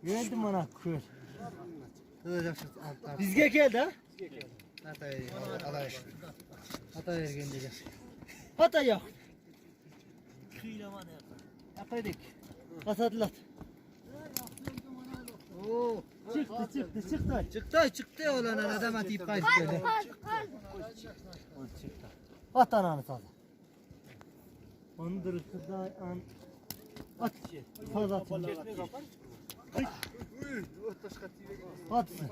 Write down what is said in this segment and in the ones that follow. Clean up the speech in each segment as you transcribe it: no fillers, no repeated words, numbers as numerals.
Geldim bana kör. Bizge geldi ha? Hata vergen diyeceğim. Hata yok. Yapaydık. Kasadılar. Oo. Çıktı olan adam atayıp kayıp geldi. At ananı sana. Ondur kızay an. At. Fazla atın. Atsın.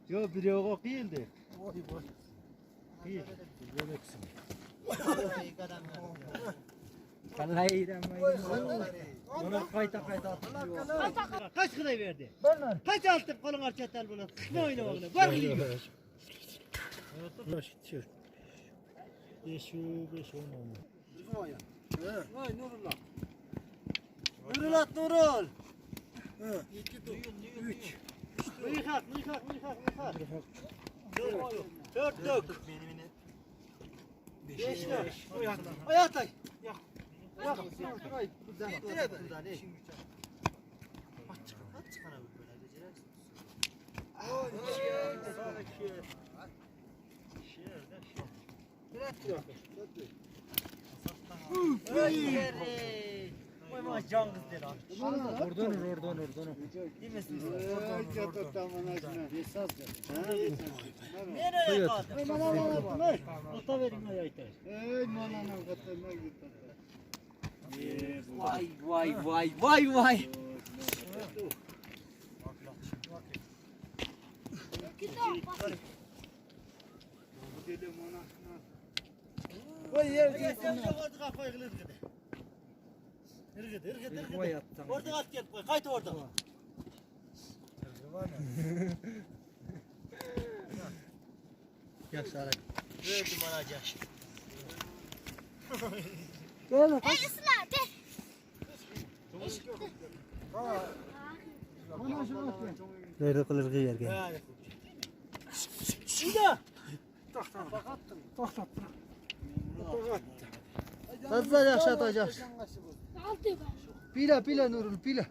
Yo bir yok değildi. Ona kayta atıyor. Kaç kadar verdi? Ben Kaç altın kolun arçatal bunu? Ne oyna oğlum? Var mı yiyor? Beş on. Vay Nurullah. Nurul. Üç. Mıyıkak. Dört. Beş. Ayatay. Yak. Vay cangız dedi lan. Oradan. Değil misin? Nereye kaldı? Ata verin ayaytay. Vay. Vay yer Orada kafayı kılır gidi. Irgıdı. Orada at gel koy. Kayıt orada. Yak saray. Verdim anacığım. Nerede kılır yer gel. Şurada. Fazla yaşatacaksın. Pila Nurul pila.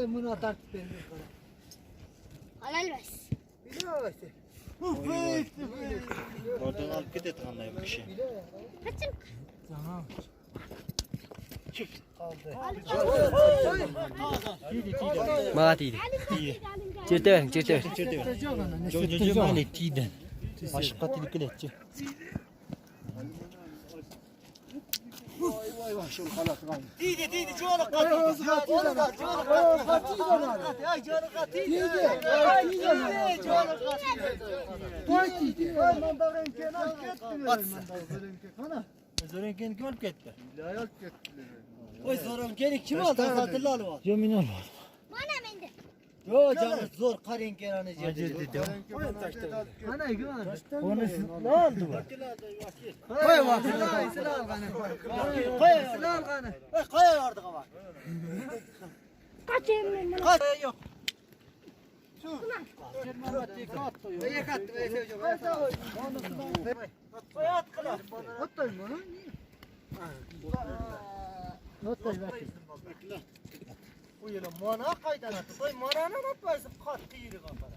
Bunu atar benim. Halal bes. Pila işte. Oradan alıp git et anlayayım bir şey. Kaçın. Tamam. Mati. Cerita. Jojo mali tiden. Başka tilik etti. Vay şunu kalatı kaldı. Didi çoğalak katı. Ay çoğalak katı. Zorenken kim alıp gitti? Oy Zorenken kim aldı? Hatırlar mı? Yemin ol. Bana mende. Yo canım zor karın kenanı Acır dedi. Ana güven. Onu ne oldu bu? Koy bak. Sıra kanı. Sıra kanı. Kaya vardı ama. Kaçayım ben bunu. Kaç yok. Yakat. Koy at kala. Atayım bunu. Atayım bakayım. Bu yıl mana kaydan attı. Koy mana ne yapıyorsun? Kattı yürü kafana.